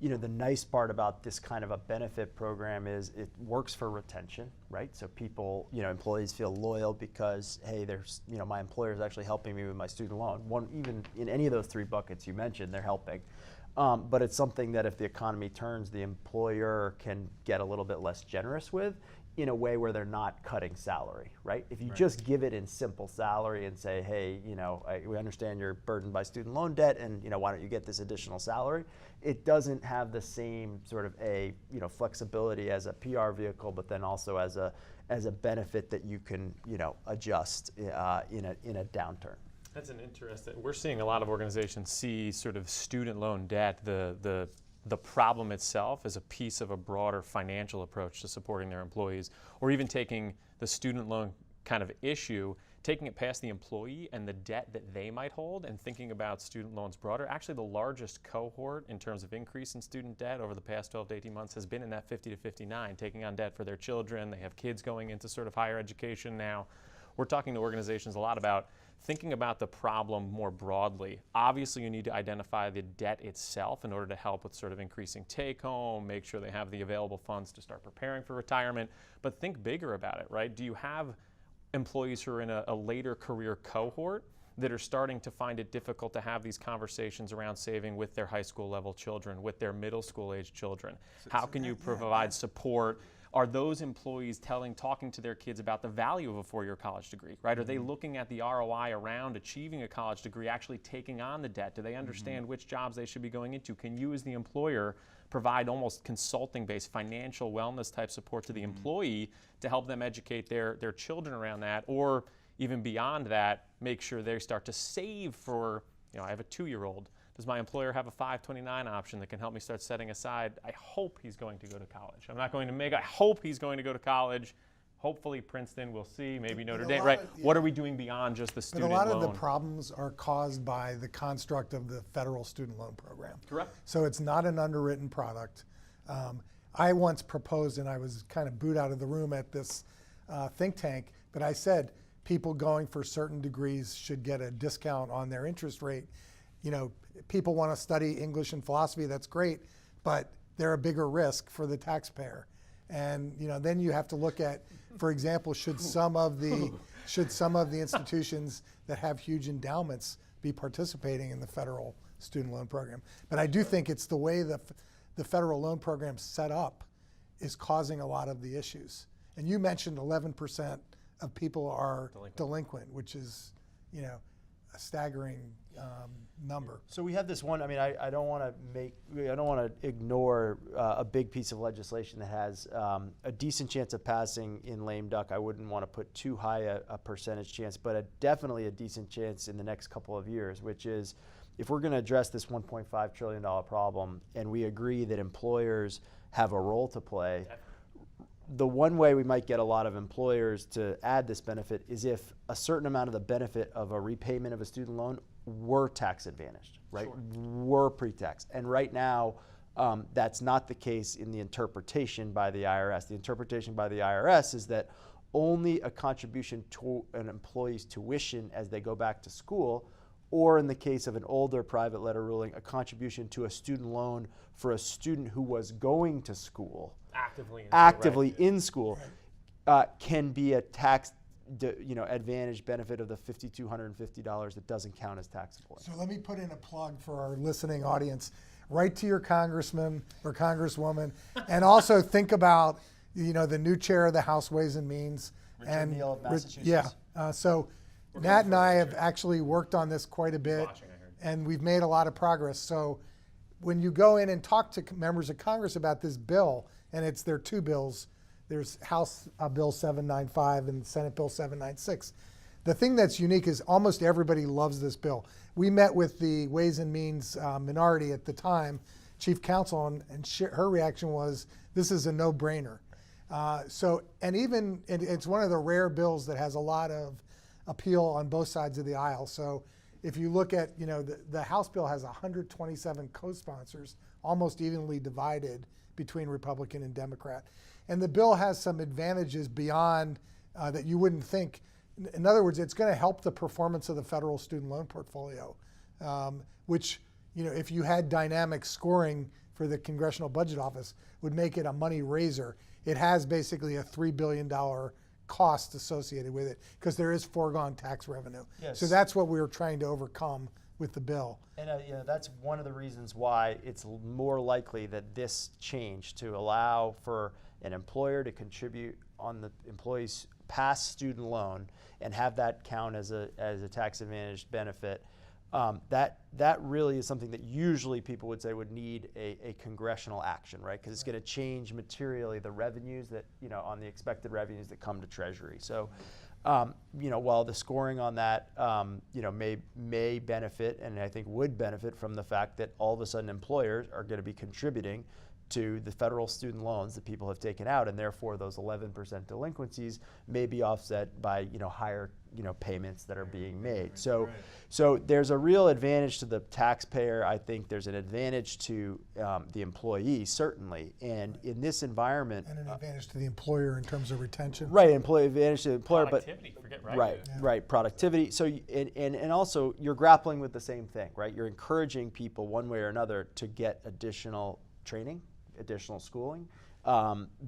The nice part about this kind of a benefit program is it works for retention, right? So people, employees feel loyal because, hey, there's, my employer is actually helping me with my student loan. Even in any of those three buckets you mentioned, they're helping. But it's something that if the economy turns, the employer can get a little bit less generous with in a way where they're not cutting salary, right? If you just give it in simple salary and say, hey, we understand you're burdened by student loan debt and, why don't you get this additional salary? It doesn't have the same sort of flexibility as a PR vehicle, but then also as a benefit that you can, adjust in a downturn. That's an interesting. We're seeing a lot of organizations see sort of student loan debt, the problem itself, as a piece of a broader financial approach to supporting their employees, or even taking the student loan kind of issue, taking it past the employee and the debt that they might hold, and thinking about student loans broader. Actually, the largest cohort in terms of increase in student debt over the past 12 to 18 months has been in that 50 to 59, taking on debt for their children. They have kids going into sort of higher education now. We're talking to organizations a lot about thinking about the problem more broadly. Obviously, you need to identify the debt itself in order to help with sort of increasing take-home, make sure they have the available funds to start preparing for retirement, but think bigger about it, right? Do you have employees who are in a later career cohort that are starting to find it difficult to have these conversations around saving with their high school level children, with their middle school age children? How can you provide support? Are those employees talking to their kids about the value of a four-year college degree, right? Are they looking at the ROI around achieving a college degree, actually taking on the debt? Do they understand which jobs they should be going into? Can you, as the employer, provide almost consulting-based financial wellness type support to the employee to help them educate their children around that? Or even beyond that, make sure they start to save for, I have a 2-year-old. Does my employer have a 529 option that can help me start setting aside? I hope he's going to go to college. I'm not going to I hope he's going to go to college. Hopefully Princeton, we'll see, maybe Notre Dame, right? What are we doing beyond just the student loan? But a lot of the problems are caused by the construct of the federal student loan program. Correct. So it's not an underwritten product. I once proposed, and I was kind of booed out of the room at this think tank, but I said people going for certain degrees should get a discount on their interest rate. People want to study English and philosophy, that's great, but they're a bigger risk for the taxpayer. And then you have to look at, for example, should some of the institutions that have huge endowments be participating in the federal student loan program? But I do think it's the way the federal loan program's set up is causing a lot of the issues. And you mentioned 11% of people are delinquent, which is, a staggering number. So we have this one. I don't want to ignore a big piece of legislation that has a decent chance of passing in lame duck. I wouldn't want to put too high a percentage chance, but definitely a decent chance in the next couple of years, which is if we're going to address this $1.5 trillion problem and we agree that employers have a role to play, the one way we might get a lot of employers to add this benefit is if a certain amount of the benefit of a repayment of a student loan were tax advantaged, right? Sure. Were pre-tax. And right now, that's not the case in the interpretation by the IRS. The interpretation by the IRS is that only a contribution to an employee's tuition as they go back to school, or in the case of an older private letter ruling, a contribution to a student loan for a student who was going to school, actively in school, can be a tax advantage benefit of the $5,250 that doesn't count as taxable. So let me put in a plug for our listening audience. Write to your congressman or congresswoman, and also think about the new chair of the House Ways and Means. Richard Neal of Massachusetts. So Nat and I have actually worked on this quite a bit, and we've made a lot of progress. So when you go in and talk to members of Congress about this bill, and there are two bills, there's House Bill 795 and Senate Bill 796. The thing that's unique is almost everybody loves this bill. We met with the Ways and Means minority at the time, Chief Counsel, and her reaction was, this is a no-brainer. It's one of the rare bills that has a lot of appeal on both sides of the aisle. So if you look at, the House bill has 127 co-sponsors, almost evenly divided between Republican and Democrat. And the bill has some advantages beyond that you wouldn't think. In other words, it's going to help the performance of the federal student loan portfolio, which, if you had dynamic scoring for the Congressional Budget Office, would make it a money raiser. It has basically a $3 billion cost associated with it because there is foregone tax revenue. Yes. So that's what we were trying to overcome with the bill. And that's one of the reasons why it's more likely that this change to allow for an employer to contribute on the employee's past student loan and have that count as a tax advantaged benefit, that really is something that usually people would say would need a congressional action, right? Because it's going to change materially the revenues that, on the expected revenues that come to Treasury. So, while the scoring on that, may benefit, and I think would benefit from the fact that all of a sudden employers are going to be contributing to the federal student loans that people have taken out, and therefore those 11% delinquencies may be offset by higher payments that are being made. So there's a real advantage to the taxpayer. I think there's an advantage to the employee, certainly, and in this environment, And an advantage to the employer in terms of retention. right, employee advantage to the employer, Productivity, forget right, productivity. So and also you're grappling with the same thing, right? You're encouraging people one way or another to get additional training, additional schooling,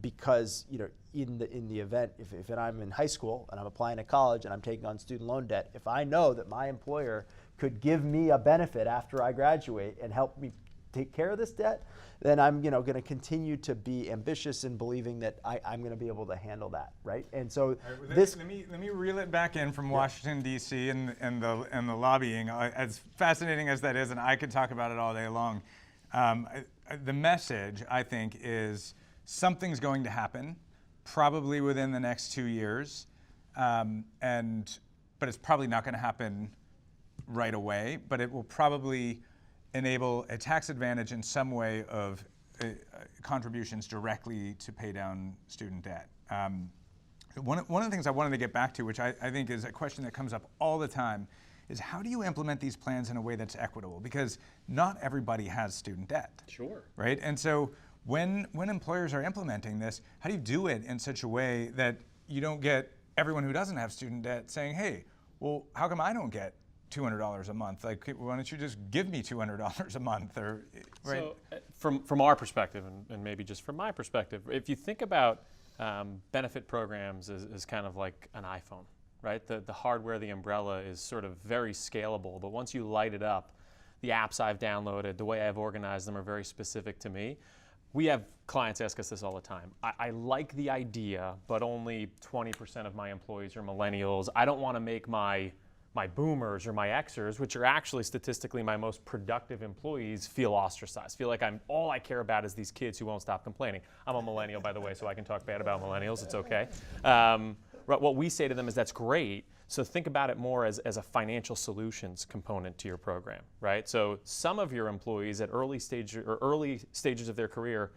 because in the event if I'm in high school and I'm applying to college and I'm taking on student loan debt, if I know that my employer could give me a benefit after I graduate and help me take care of this debt, then I'm going to continue to be ambitious in believing that I'm going to be able to handle that, right? And so Let me reel it back in from Washington D.C. and the lobbying. As fascinating as that is, and I could talk about it all day long. The message, I think, is something's going to happen, probably within the next 2 years, but it's probably not going to happen right away. But it will probably enable a tax advantage in some way of contributions directly to pay down student debt. One of the things I wanted to get back to, which I think is a question that comes up all the time, is how do you implement these plans in a way that's equitable? Because not everybody has student debt. Sure. Right? And so when employers are implementing this, how do you do it in such a way that you don't get everyone who doesn't have student debt saying, hey, well, how come I don't get $200 a month? Like, why don't you just give me $200 a month? Or, right? So from our perspective, and maybe just from my perspective, if you think about benefit programs as kind of like an iPhone, right? The hardware, the umbrella is sort of very scalable, but once you light it up, the apps I've downloaded, the way I've organized them are very specific to me. We have clients ask us this all the time. I like the idea, but only 20% of my employees are millennials. I don't want to make my boomers or my Xers, which are actually statistically my most productive employees, feel ostracized, feel like all I care about is these kids who won't stop complaining. I'm a millennial, by the way, so I can talk bad about millennials, it's okay. What we say to them is that's great, so think about it more as a financial solutions component to your program, right? So some of your employees at early stages of their career,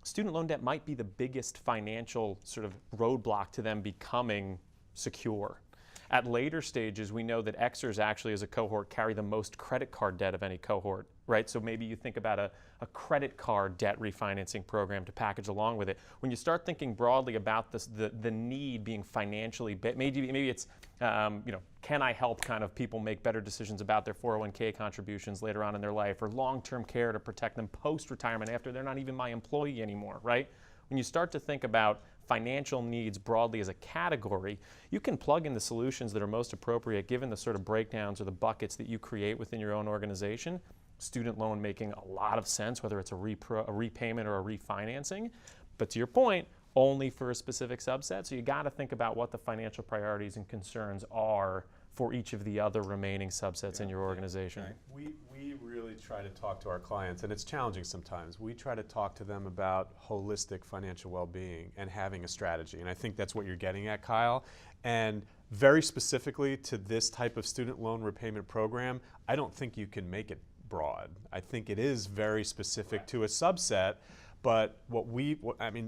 student loan debt might be the biggest financial sort of roadblock to them becoming secure. At later stages, we know that Xers actually as a cohort carry the most credit card debt of any cohort, right? So maybe you think about a credit card debt refinancing program to package along with it. When you start thinking broadly about this, the need being financially, maybe it's, can I help kind of people make better decisions about their 401k contributions later on in their life, or long-term care to protect them post-retirement after they're not even my employee anymore, right? When you start to think about financial needs broadly as a category, you can plug in the solutions that are most appropriate given the sort of breakdowns or the buckets that you create within your own organization. Student loan making a lot of sense, whether it's a repayment or a refinancing. But to your point, only for a specific subset. So you got to think about what the financial priorities and concerns are for each of the other remaining subsets in your organization. We really try to talk to our clients, and it's challenging sometimes. We try to talk to them about holistic financial well-being and having a strategy, and I think that's what you're getting at, Kyle. And very specifically to this type of student loan repayment program, I don't think you can make it broad. I think it is very specific to a subset, but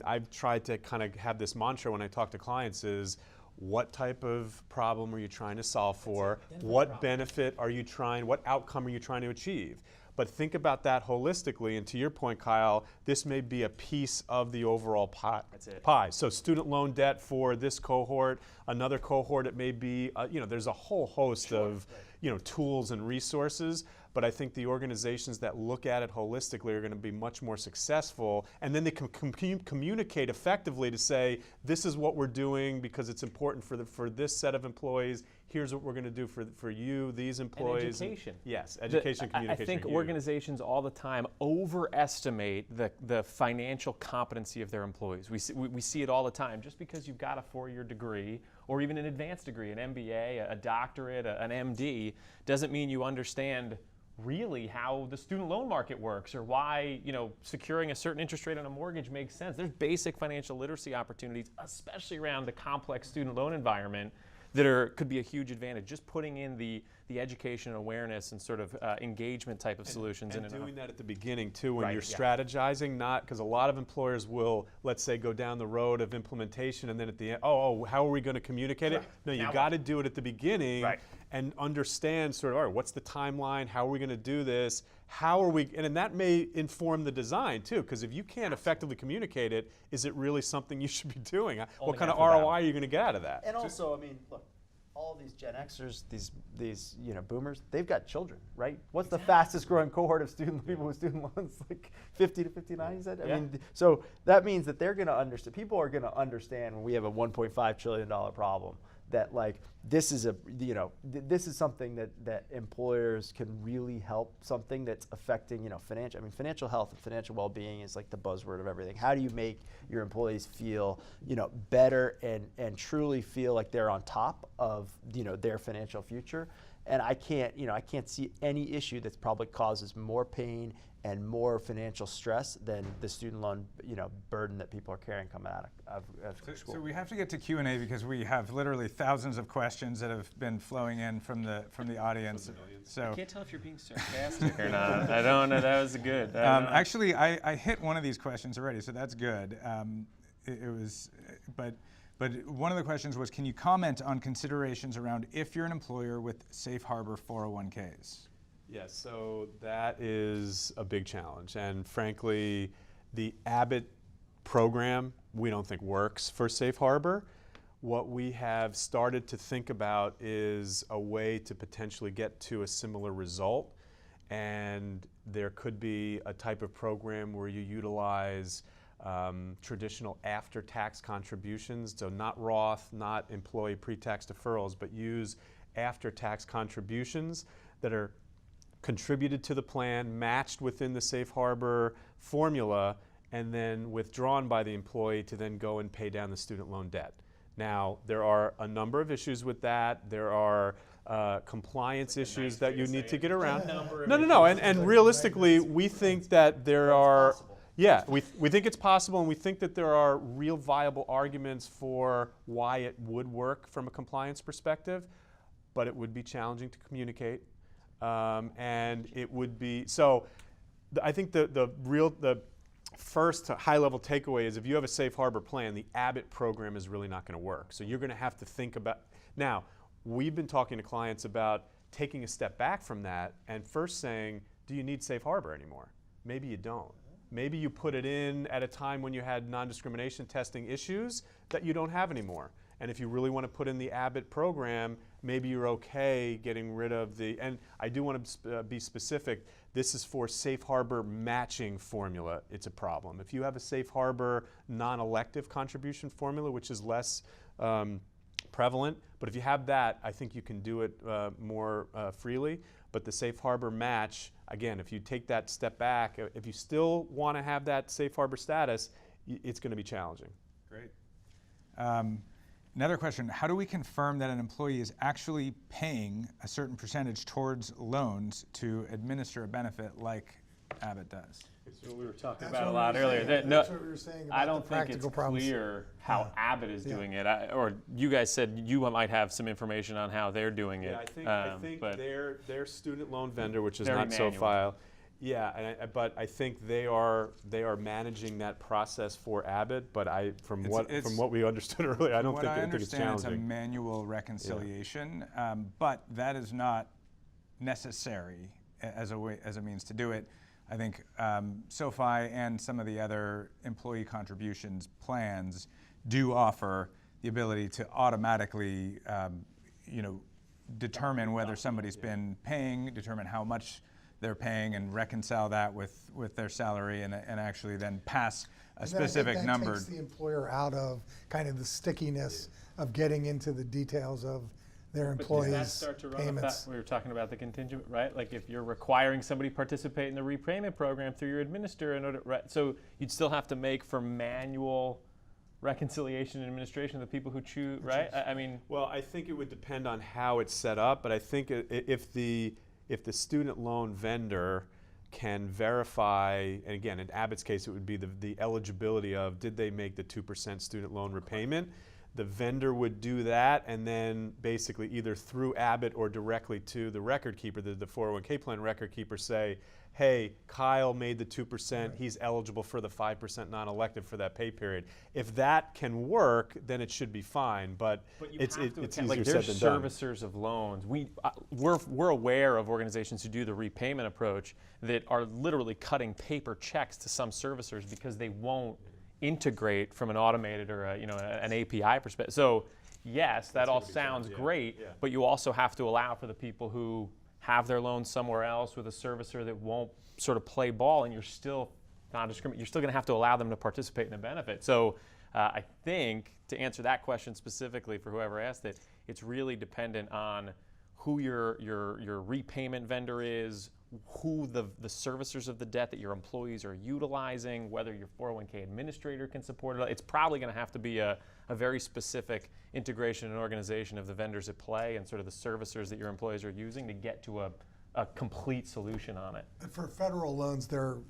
I've tried to kind of have this mantra when I talk to clients is, what type of problem are you trying to solve for? What benefit are you trying, what outcome are you trying to achieve? But think about that holistically, and to your point, Kyle, this may be a piece of the overall pie. So student loan debt for this cohort, another cohort, it may be, there's a whole host of, tools and resources. But I think the organizations that look at it holistically are going to be much more successful, and then they can communicate effectively to say, this is what we're doing because it's important for this set of employees. Here's what we're going to do for you, these employees. And education. Yes, education, communication. I think organizations all the time overestimate the financial competency of their employees. We see it all the time. Just because you've got a 4-year degree or even an advanced degree, an MBA, a doctorate, an MD, doesn't mean you understand really how the student loan market works or why securing a certain interest rate on a mortgage makes sense. There's basic financial literacy opportunities, especially around the complex student loan environment, that could be a huge advantage. Just putting in the education and awareness and sort of engagement type of solutions. And doing that at the beginning too, when you're strategizing, not because a lot of employers will, let's say, go down the road of implementation and then at the end, how are we going to communicate it? No, you got to do it at the beginning and understand sort of, all right, what's the timeline? How are we going to do this? How are we, and that may inform the design too, because if you can't effectively communicate it, is it really something you should be doing? What kind of ROI are you going to get out of that? And also, look, all these Gen Xers, these boomers, they've got children, right? What's the fastest growing cohort of people with student loans? Like 50 to 59, you said? I mean, so that means that they're going to understand, people are going to understand when we have a $1.5 trillion problem, that like this is this is something that employers can really help, something that's affecting financial health and financial well-being is like the buzzword of everything. How do you make your employees feel better and truly feel like they're on top of their financial future? And I can't see any issue that probably causes more pain and more financial stress than the student loan burden that people are carrying coming out of school. So we have to get to Q&A because we have literally thousands of questions that have been flowing in from the audience. So I can't tell if you're being sarcastic or not. I don't know. That was good. Actually, I hit one of these questions already, so that's good. But one of the questions was, can you comment on considerations around if you're an employer with safe harbor 401ks? Yes, so that is a big challenge, and frankly, the Abbott program we don't think works for safe harbor. What we have started to think about is a way to potentially get to a similar result, and there could be a type of program where you utilize traditional after-tax contributions, so not Roth, not employee pre-tax deferrals, but use after-tax contributions that are contributed to the plan, matched within the safe harbor formula, and then withdrawn by the employee to then go and pay down the student loan debt. Now, there are a number of issues with that. There are compliance issues that you need to get around. No. And realistically, we think that there are, we think it's possible, and we think that there are real viable arguments for why it would work from a compliance perspective, but it would be challenging to communicate. And it would be, so I think the first high-level takeaway is if you have a safe harbor plan, the Abbott program is really not going to work. So you're going to have to think about, now, we've been talking to clients about taking a step back from that and first saying, do you need safe harbor anymore? Maybe you don't. Maybe you put it in at a time when you had non-discrimination testing issues that you don't have anymore. And if you really want to put in the Abbott program, maybe you're okay getting rid of and I do want to be specific, this is for safe harbor matching formula, it's a problem. If you have a safe harbor non-elective contribution formula, which is less prevalent, but if you have that, I think you can do it more freely. But the safe harbor match, again, if you take that step back, if you still want to have that safe harbor status, it's going to be challenging. Great. Another question, how do we confirm that an employee is actually paying a certain percentage towards loans to administer a benefit like Abbott does? That's what we were talking That's about a what lot we were earlier. saying. That's what we were saying about I don't the think it's practical problems. clear how Abbott is doing it. Or you guys said you might have some information on how they're doing it. I think but their student loan vendor, which is very not manual. SoFi, Yeah, but I think they are managing that process for Abbott. But from what we understood earlier, I don't think it's challenging. It's a manual reconciliation, but that is not necessary as a means to do it. I think SoFi and some of the other employee contributions plans do offer the ability to automatically, determine whether somebody's been paying, determine how much they're paying, and reconcile that with their salary, and actually then pass a specific number. That takes the employer out of kind of the stickiness of getting into the details of their employees' But does that start to run payments. we were talking about the contingent, right? Like if you're requiring somebody to participate in the repayment program through your administrator, right? So you'd still have to make for manual reconciliation and administration of the people who choose, right? I mean, well, I think it would depend on how it's set up, but I think if the student loan vendor can verify, and again, in Abbott's case, it would be the eligibility of did they make the 2% student loan repayment. The vendor would do that, and then basically either through Abbott or directly to the record keeper, the 401k plan record keeper, say, hey, Kyle made the 2%, he's eligible for the 5% non-elective for that pay period. If that can work, then it should be fine, but it's easier said than done. There's servicers of loans. We're aware of organizations who do the repayment approach that are literally cutting paper checks to some servicers because they won't integrate from an automated or an API perspective. So yes, that all sounds great, but you also have to allow for the people who have their loans somewhere else with a servicer that won't sort of play ball, and you're still non-discriminate. You're still going to have to allow them to participate in the benefit. So I think to answer that question specifically for whoever asked it, it's really dependent on who your repayment vendor is, who the servicers of the debt that your employees are utilizing, whether your 401k administrator can support it. It's probably going to have to be a very specific integration and organization of the vendors at play and sort of the servicers that your employees are using to get to a complete solution on it. But for federal loans, there's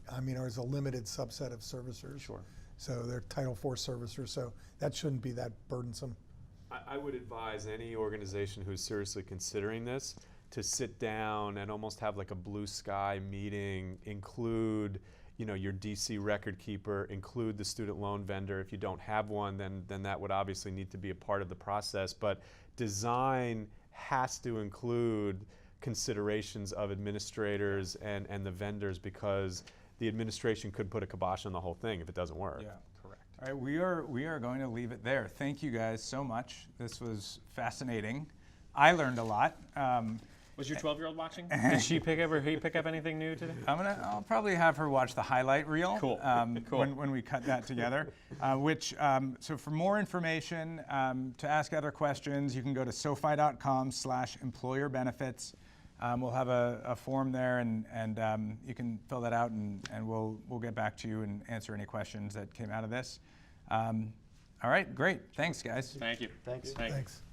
a limited subset of servicers. Sure. So they're Title IV servicers, so that shouldn't be that burdensome. I would advise any organization who's seriously considering this to sit down and almost have like a blue sky meeting, include your DC record keeper, include the student loan vendor. If you don't have one, then that would obviously need to be a part of the process. But design has to include considerations of administrators and the vendors, because the administration could put a kibosh on the whole thing if it doesn't work. Yeah, correct. All right, we are going to leave it there. Thank you guys so much. This was fascinating. I learned a lot. Was your 12-year-old watching? Did she pick up or he pick up anything new today? I'll probably have her watch the highlight reel. Cool. Cool. When we cut that together. So for more information, to ask other questions, you can go to sofi.com/employer benefits. We'll have a form there, and you can fill that out, and we'll get back to you and answer any questions that came out of this. All right, great. Thanks, guys. Thank you. Thanks. Thank you. Thanks.